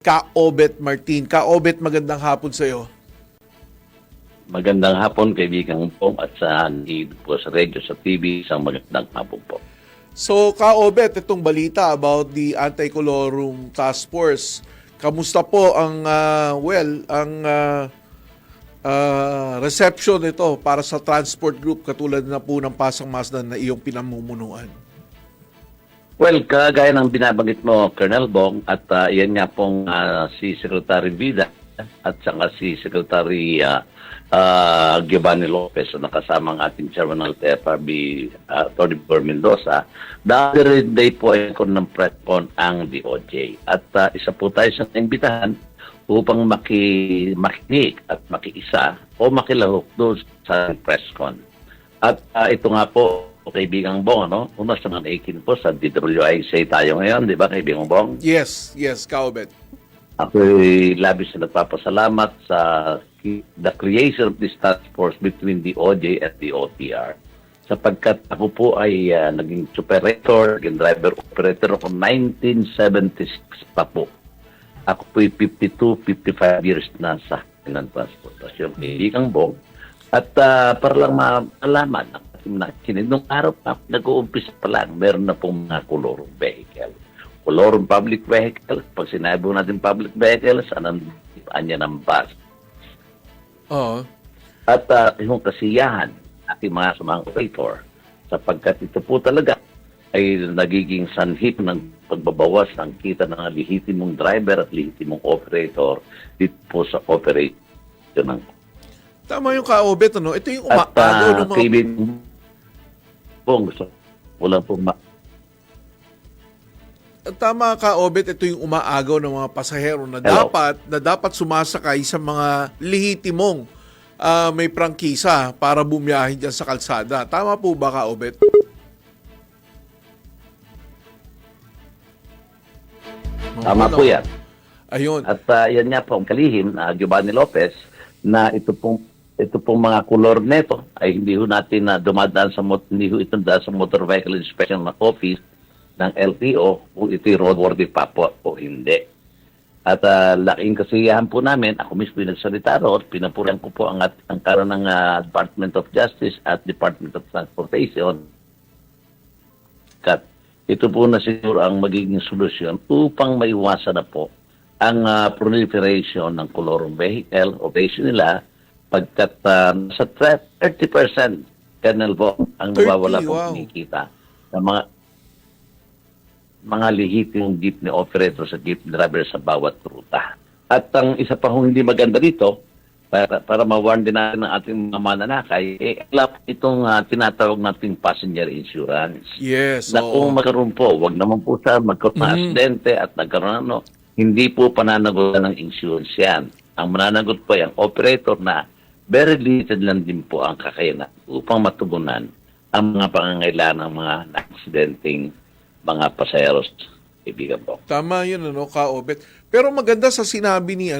Ka-Obet Martin. Ka-Obet, magandang hapon sa iyo. Magandang hapon, kaibigan po, at sa po sa radio, sa TV, isang magandang hapon po. So, Ka-Obet, itong balita about the Anti-Colorum Task Force. Kamusta po ang, reception nito para sa transport group katulad na po ng Pasang Mazdan na iyong pinamumunuan? Well, kagaya ng binabanggit mo, Colonel Bong, at yan nga pong si Secretary Vida at saka si Secretary Giovanni Lopez na nakasama ang ating chairman ng FRB, Tony Bor Mendoza. The other day po ay ng press con ang DOJ. At isa po tayo sa imbitahan upang makinig at makiisa o makilahok doon sa press con. At ito nga po, kaibigang Bong, ano? Una sa mga 18 po sa DWIC tayo ngayon, di ba, kaibigang Bong? Yes, Ka-Obet. Ako'y labis na nagpapasalamat sa the creation of this task force between the OJ at the OTR. Sapagkat ako po ay naging operator, naging driver operator ako 1976 pa po. Ako po'y 52, 55 years na sa ng transportasyon, kaibigang Bong. At para lang malaman, nung araw pa, nag-uumpisa pa lang, meron na pong mga Colorum vehicle. Colorum public vehicle, pag sinabi natin public vehicle, saan niya ng bus. Oo. At yung kasiyahan, ating mga sumang operator, sapagkat ito po talaga ay nagiging sanhip ng pagbabawas ng kita ng lehitimong driver at lehitimong operator dito po sa operation ng. Tama yung Ka-Obet, ano? Ito yung umaagaw ng mga... Gusto wala pong Tama, Ka-Obet, ito yung umaagaw ng mga pasahero na dapat sumasakay sa mga lehitimong may prangkisa para bumiyahin dyan sa kalsada. Tama po ba, Ka-Obet? Tama po yan. Ayun. At yan nga po ang kalihim na Giovanni Lopez na ito pong mga kulor neto ay hindi ho natin na dumadaan sa Motor Vehicle Inspection Office ng LTO kung ito'y roadworthy pa po o hindi. At laking kasiyahan po namin, ako mismo yung nagsalita ro, pinapurihan ko po ang karon ng Department of Justice at Department of Transportation. Kat, ito po na siguro ang magiging solusyon upang maiwasan na po ang proliferation ng Colorum vehicle o base nila pagkat sa 30% Colonel Bo ang nawawala pong kinikita ng mga lehitimong jeepney operator sa jeepney driver sa bawat ruta. At ang isa pa hong hindi maganda dito, para ma-warn din natin ng ating mga mananakay, itong tinatawag nating passenger insurance. Yes. Na kung magkaroon po, wag naman po sa magkaroon ng aksidente at nagkaroon hindi po pananagutan ng insurance yan. Ang mananagot po yung operator na very limited lang din po ang kakayanan upang matugunan ang mga pangangailangan ng mga na-accidenting mga pasaheros. Ibigan po. Tama yun, Ka-Obet. Pero maganda sa sinabi ni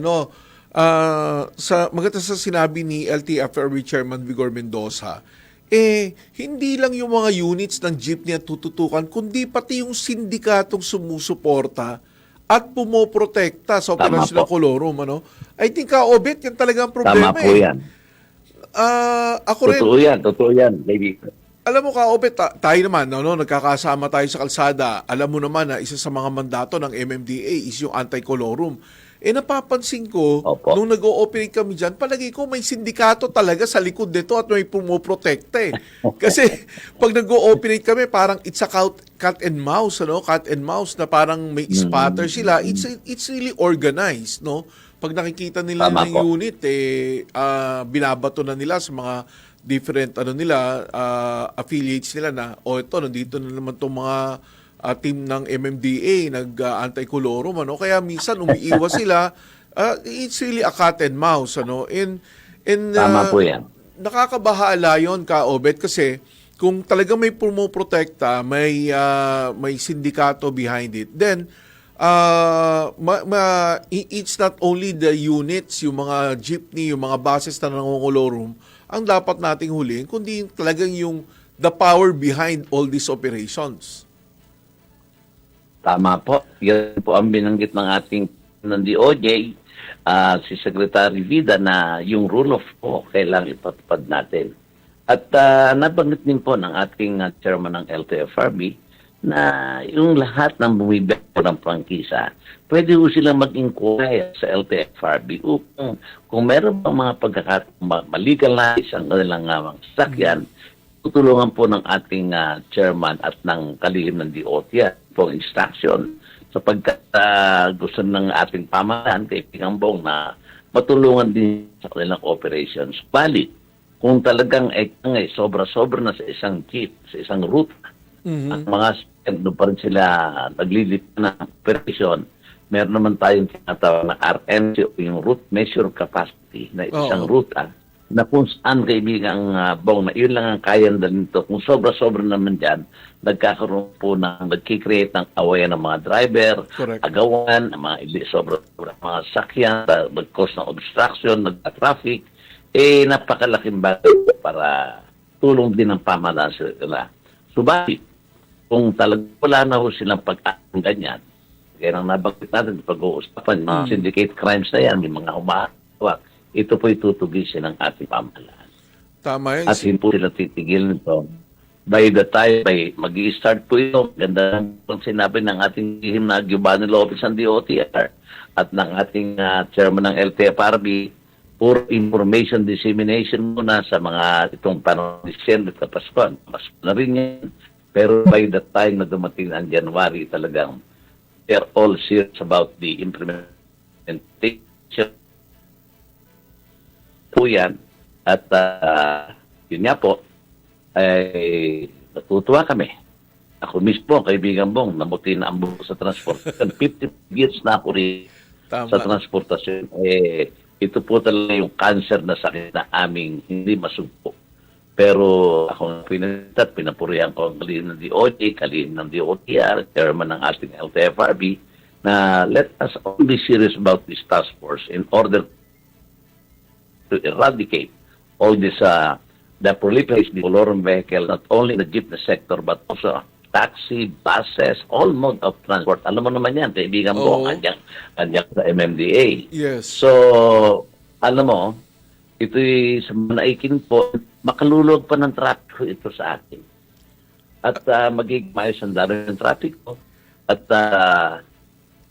sinabi ni LTFRB Chairman Vigor Mendoza, hindi lang yung mga units ng jeepney at tututukan, kundi pati yung sindikatong sumusuporta at pumoprotekta sa operasyon ng Colorum. I think, Ka-Obet, yan talagang problema. Tama po yan. Totoo yan, baby. Alam mo, Ka-Obet, tayo naman, nagkakasama tayo sa kalsada. Alam mo naman na isa sa mga mandato ng MMDA is yung anti-colorum. Napapansin ko, nung nag-ooperate kami dyan, palagi ko may sindikato talaga sa likod nito at may pumoprotekta. Kasi pag nag-ooperate kami, parang it's a cat and mouse, cat and mouse na parang may spotter sila. It's really organized, no? Pag nakikita nila ng unit, binabato na nila sa mga different affiliates nila na ito nandito na naman tong mga team ng MMDA nag-anti-colorum kaya minsan umiiwas sila. It's really a cat and mouse Tama po yan. Nakakabahala yon, Ka-Obet, kasi kung talagang may pumoprotekta, may sindikato behind it, then it's not only the units, yung mga jeepney, yung mga buses na nangongolorum ang dapat nating huliin, kundi talagang yung the power behind all these operations. Tama po. Yan po ang binanggit ng ating ng DOJ, si Secretary Vida, na yung rule of law kailangan ipatupad natin. At nabanggit din po ng ating chairman ng LTFRB na yung lahat ng bumibili ng prangkisa, pwede po silang mag-inquire sa LTFRB upang kung meron bang mga pagkakataong ma-legalize ang kanilang sasakyan, tutulungan po ng ating chairman at ng kalihim ng DOT po instruction sapagkat gusto ng ating pamahalaan kay Pingambong na matulungan din sa kanilang operations. Bali, kung talagang sobra-sobra na sa isang jeep, sa isang route, at mga doon pa rin sila naglilip ng operation, meron naman tayong tinatawag na RMC o yung route measure capacity na isang route na kung saan kaibigan Bong na yun lang ang kaya dalhin nito. Kung sobra-sobra naman dyan, nagkakaroon po nagkikreate ng awayan ng mga driver, Correct. agawan, ng mga sobra-sobra mga sakyan, mag-cause ng obstruction, nagka-traffic, napakalaking bagay para tulong din ng pamahalaan sila. Subalit, kung talagang wala na ho silang pag-aang ganyan, kaya nang nabanggit natin pag-uusapan, mga syndicate crimes na yan, may mga humahawak, ito po itutugisin ng ating pamahalaan. Tama yun. At hindi po sila titigil nito. By the time, mag-i-start po ito, ganda ng sinabi ng ating lihim na Giovanni Lopez ng DOTR at ng ating chairman ng LTFRB, for information dissemination muna sa mga itong panahon December at Pasko. Mas na rin yan. Pero by the time na dumating ang January, talagang they're all serious about the implementation po yan. At yun nga po, ay natutuwa kami. Ako mismo, kaibigan Bong, namuti na ang buo sa transportasyon. 50 years na ako rin sa transportasyon. Ito po talaga yung cancer na sakit na aming hindi masugpo. Pero ako pinapurihan ko ang kalihim ng DOJ, kalihim ng DOTR, chairman ng ating LTFRB, na let us all be serious about this task force in order to eradicate all this, the proliferation of colorum vehicle, not only in the jeepney sector, but also taxi, buses, all mode of transport. Alam mo naman yan, kaibigan mo, kanyang sa MMDA. Yes. So, alam mo, ito'y sa manaikin po, makalulog pa ng trapiko ito sa atin. At magiging maayos ang dami ng trapiko. At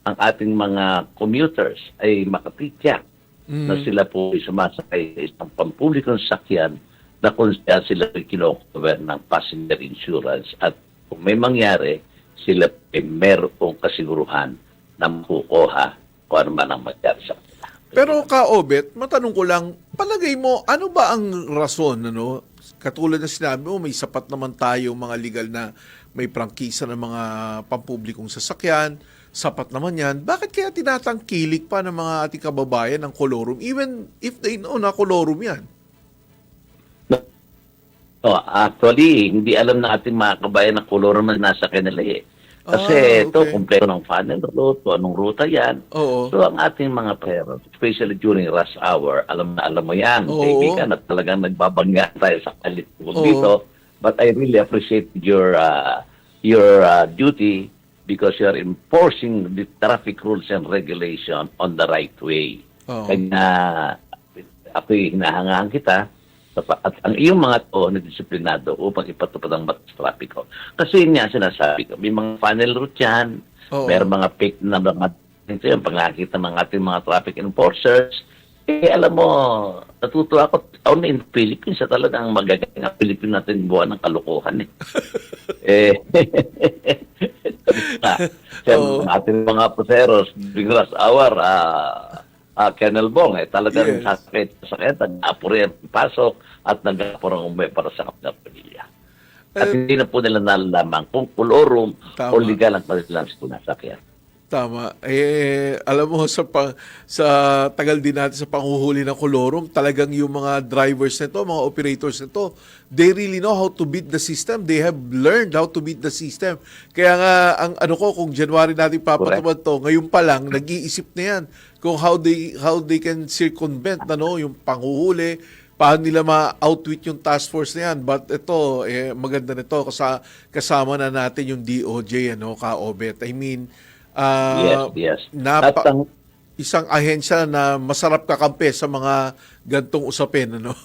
ang ating mga commuters ay makatityak na sila po ay sumasakay sa isang pampublikong sakyan na kung sila ay kinocover ng passenger insurance at kung may mangyari, sila ay merong kasiguruhan na makukuha kung ano man ang mangyari sa kanila. Pero Ka-Obet, matanong ko lang, palagay mo, ano ba ang rason? Katulad na sinabi mo, may sapat naman tayo mga legal na may prangkisa ng mga pampublikong sasakyan, sapat naman yan. Bakit kaya tinatangkilik pa ng mga ating kababayan ng kolorum, even if they know na kolorum yan? No, actually, hindi alam na ating mga kabayan na kolorum na nasa kanila eh. Kasi ito, kumpleto ng funnel route, anong ruta yan. So, ang ating mga parents, especially during rush hour, alam mo yan, kaibigan, at talagang nagbabangga tayo sa kalitulog dito. But I really appreciate your duty because you are enforcing the traffic rules and regulation on the right way. Kaya ako'y hinahangaan kita at ang iyong mga to na disiplinado upang ipatupad ang batas trapiko. Kasi yun nga sinasabi ko, may mga funnel route yan, may mga fake na mga yung pangakita ng ating mga traffic enforcers. Alam mo, natutuwa ako, only in Philippines, talagang magagaling ang Philippines natin buwan ng kalukuhan ating mga puseros, during rush hour, Colonel Bong, talagang sakit, nag-apure ang pasok at nag-apure ang umay para sa kapag pamilya. At hindi na po nila nalalaman kung kolorum o legal ang kanilang sinasakyan. Tama. Alam mo, sa tagal din natin sa panghuhuli ng kolorum, talagang yung mga drivers nito, mga operators nito, they really know how to beat the system. They have learned how to beat the system. Kaya nga, kung January natin papatupad to, ngayon pa lang, nag-iisip na yan kung how they can circumvent yung panghuhuli, paano nila ma-outwit yung task force na yan. But ito, maganda nito, kasama na natin yung DOJ, Ka-Obet. I mean, yes. isang ahensya na masarap kakampi sa mga gantong usapin, ano?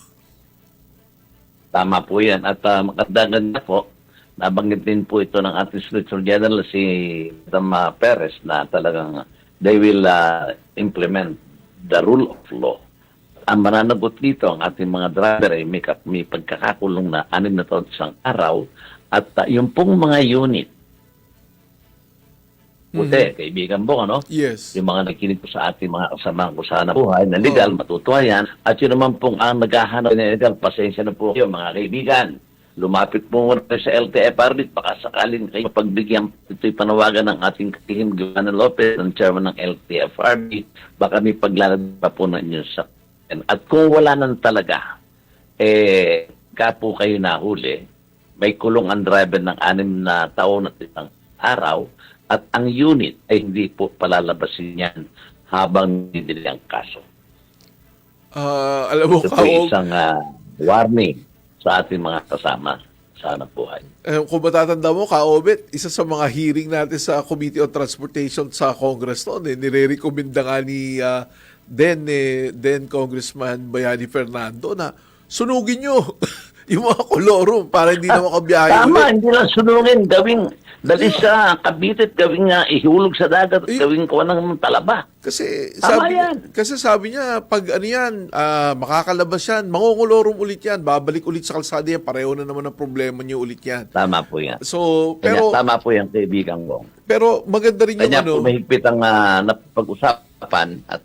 Tama po yan. At makadagan na po, nabanggit din po ito ng ating Solicitor General si Madam Perez na talagang they will implement the rule of law. Ang mananagot dito, ang ating mga driver ay may pagkakakulong na 6 na taon isang araw at yung pong mga unit, puti, kaibigan mo, ano? Yes. Yung mga nakikinig po sa ating mga kasamahan ko sana buhay na legal, matutuwa yan. At yun naman pong ang naghahanap na legal, pasensya na po kayo mga kaibigan. Lumapit po muna sa LTFRB, baka sakaling kayo pagbigyan, ito'y panawagan ng ating katihim Giovanna Lopez, ng chairman ng LTFRB, baka may paglalagay pa po na inyo sa at kung wala nang talaga, kapo kayo nahuli, may kulong ang driver ng 6 na taon at isang araw, at ang unit ay hindi po palalabasin yan habang hindi ang kaso. Alam mo, Ito po isang warning sa ating mga kasama sa hanap buhay. Kung matatanda mo, Kaobet, isa sa mga hearing natin sa Committee on Transportation sa Congress noon, nire-recommenda nga ni then Congressman Bayani Fernando na sunugin nyo yung mga kolorum para hindi na makabiyahe Tama, ulit. hindi lang sunugin, gawing dali sa Cavite, gawing ihulog sa dagat, gawing ko ng talaba. Kasi Tama sabi, yan. kasi sabi niya, pag ano yan, makakalabas yan, mangungolorum ulit yan, babalik ulit sa kalsada yan, pareho na naman ang problema niyo ulit yan. Tama po yan. So, Kanya, pero tama po yan, kaibigan ko. pero maganda rin yung Kanya ano. po mahigpit ang napag-usapan at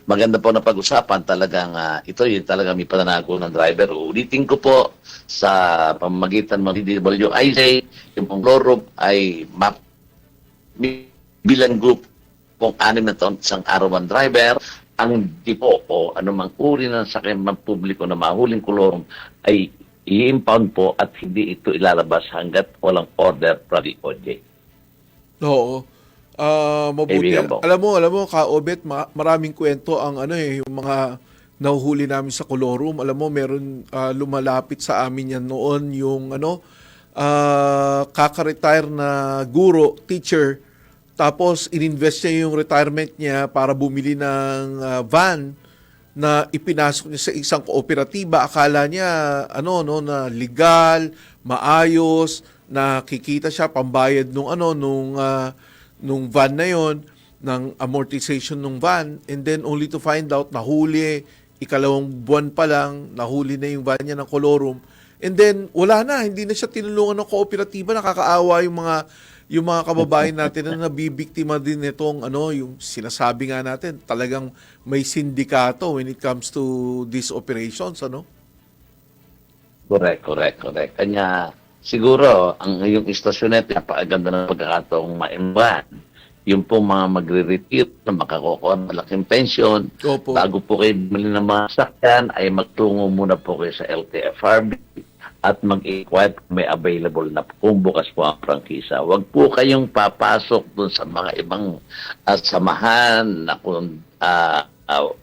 maganda po na pag-usapan talagang ito yung talagang may pananago ng driver. Ulitin ko po sa pamamagitan ng DWIZ, yung pong lorob ay bilang group pong 6 na taon isang araw ang driver. Ang tipo o anumang uri ng sakyan ng publiko na mahuling kolorum ay i-impound po at hindi ito ilalabas hanggat walang order from the OJ. Oo. Mabuti. Alam mo, Kaobet, maraming kwento ang yung mga nahuhuli namin sa kolorum. Alam mo, meron lumalapit sa amin yan noon yung kaka-retire na guro, teacher, tapos ininvest niya yung retirement niya para bumili ng van na ipinasok niya sa isang kooperatiba. Akala niya na legal, maayos, na kikita siya pambayad nung van na yon, ng amortization ng van, and then only to find out nahuli, ikalawang buwan pa lang, nahuli na yung van niya ng kolorum, and then wala na, hindi na siya tinulungan ng kooperatiba. Nakakaawa yung mga kababayan natin na nabibiktima din nitong yung sinasabi nga natin, talagang may sindikato when it comes to these operations, Correct. Kanya siguro, yung istasyon nito, napakaganda ng pagkakataong maimban. Yung pong mga magre-retire na makakukuha ng malaking pensyon, Opo. bago po kayo bumili ng mga sakyan, ay magtungo muna po kayo sa LTFRB at mag-inquire kung may available na kung bukas po ang prangkisa. Huwag po kayong papasok dun sa mga ibang samahan na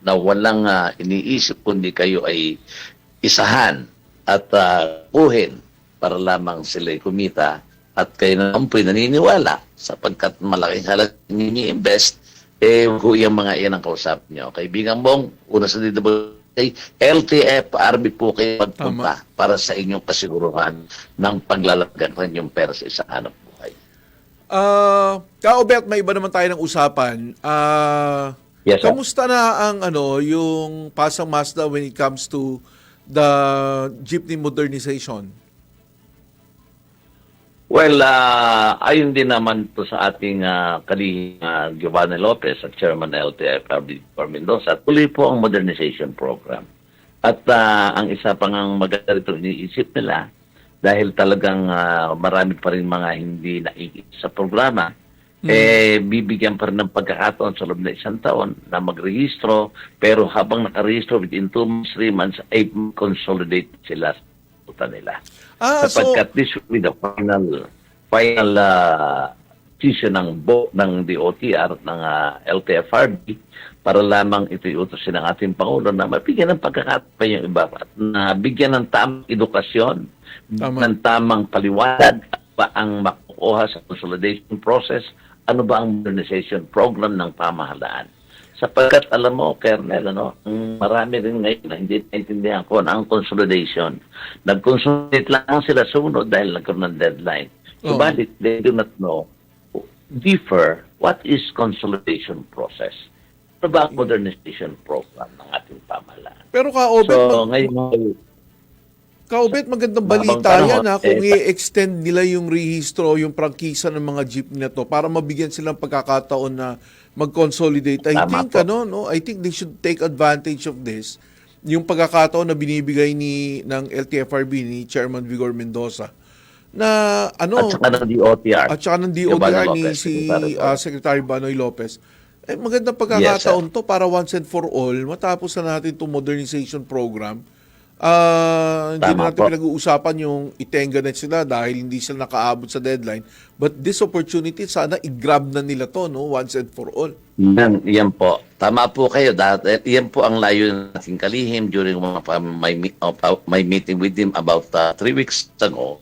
na walang iniisip kundi kayo ay isahan at kuhin para lamang sila kumita at kayo naman po'y naniniwala sapagkat malaking halaga ini-invest, yung mga iyan ang kausap nyo. Kaibigan mong, una sa LTFRB po kayo magpunta para sa inyong kasiguruhan ng paglalagyan yung pera sa isang hanap buhay. Kaobet, may iba naman tayo ng usapan. Yes, sir. Kamusta na ang yung Pasang Mazda when it comes to the jeepney modernization? Well, ayon din naman to sa ating kalihim Giovanna Lopez at Chairman LTFRB for Mendoza, tuloy po ang modernization program. At ang isa pang ang maganda rito iniisip nila, dahil talagang marami pa rin mga hindi naikita sa programa, bibigyan pa rin ng pagkakataon sa loob na 1 taon na magrehistro, pero habang nakarehistro within 2 months, 3 months, ay consolidate sila sa puta nila. Sapagkat this will be the final decision ng DOTR, ng LTFRB, para lamang ito iutosin ng ating Pangulo na mabigyan ng pagkakataon yung iba at na bigyan ng tamang edukasyon, ng tamang paliwanag pa ang makukuha sa consolidation process ano ba ang modernization program ng pamahalaan. Sapagkat alam mo, Colonel, marami rin ngayon na hindi naintindihan ko ang consolidation. Nag-consolidate lang sila sunod dahil nagkaroon ng deadline. Subalit, they do not know differ what is consolidation process. Ano ba ang modernization program ng ating pamahalaan? Pero Kaobet, ngayon, magandang balita yan kung i-extend nila yung rehistro, yung prangkisa ng mga jeep na to para mabigyan silang pagkakataon na mag-consolidate. I think they should take advantage of this. Yung pagkakataon na binibigay ng LTFRB ni Chairman Vigor Mendoza na at saka ng DOTR. At saka ng DOTR ni Secretary Banoy Lopez. Magandang pagkakataon to para once and for all matapos na natin itong modernization program. Hindi na natin pinag-uusapan yung itenga na sila dahil hindi sila nakaabot sa deadline. But this opportunity, sana i-grab na nila to, no? Once and for all. Yan po. Tama po kayo. Yan po ang layo ng ating kalihim during my meeting with him about 3 weeks ago.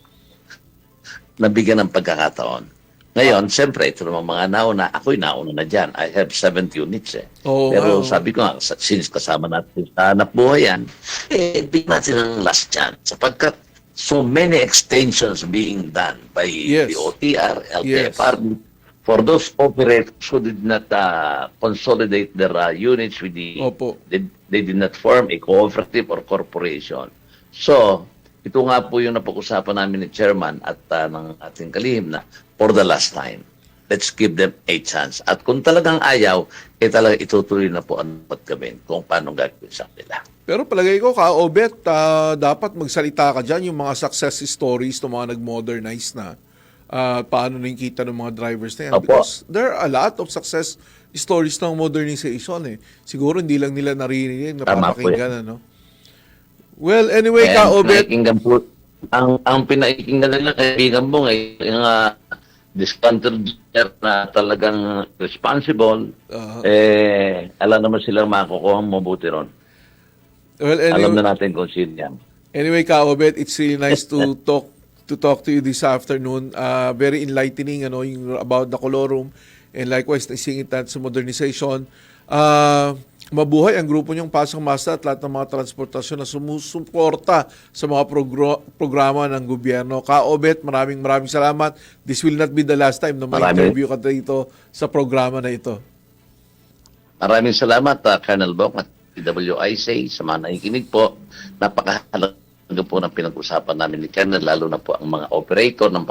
Nabigyan ng pagkakataon. Ngayon, siyempre, ito naman mga nauna, ako'y nauna na dyan. I have 7 units Pero sabi ko nga, since kasama natin sa hanap buhay yan, bigyan natin ang last chance. Sapagkat so many extensions being done by the OTR, LTFRB, for those operators who did not consolidate their units with they did not form a cooperative or corporation. So, ito nga po yung napag-usapan namin ni Chairman at ng ating kalihim na for the last time, let's give them a chance. At kung talagang ayaw, talaga itutuloy na po ang gawin kung paano gagawin sa nila. Pero palagay ko, Kaobet, dapat magsalita ka dyan yung mga success stories ng mga nag-modernize na. Paano na yung kita ng mga drivers na yan. Because there are a lot of success stories ng modernization. Siguro hindi lang nila naririnig, napapakinggan. Well, anyway, Kaobet. Ang pinaikinggan nila, kaibigan mo, yung discounted na talagang responsible, alam naman silang makukuha mabuti ron. Well, anyway, alam na natin kung sino yan. Anyway, Kaobet, it's really nice to talk to you this afternoon. Very enlightening, yung about the Colorum, and likewise, naisingit natin sa modernization. Mabuhay ang grupo niyong Pasang Masa at lahat ng mga transportasyon na sumusuporta sa mga programa ng gobyerno. Kaobet, maraming salamat. This will not be the last time na ma-interview ka dito sa programa na ito. Maraming salamat, Colonel Bong at PWIC sa mga nakikinig po. Napakahalaga po ng pinag-usapan namin ni Colonel, lalo na po ang mga operator ng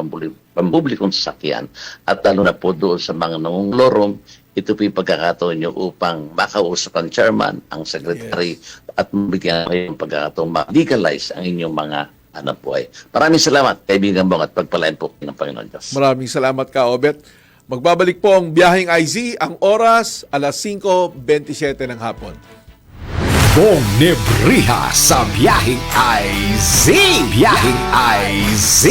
pampublikong sasakyan at lalo na po doon sa mga nangungulorum. Ito po yung pagkakataon nyo upang makausap ang chairman, ang secretary, at mabigyan kayo ng pagkakataon ma-legalize ang inyong mga anak buhay. Maraming salamat, kaibigan Bong, at pagpalain po ng Panginoon Diyos. Maraming salamat, Kaobet. Magbabalik po ang Biyaheng IZ, ang oras, alas 5:27 ng hapon. Bong Nebriha sa Biyaheng IZ. Biyaheng IZ.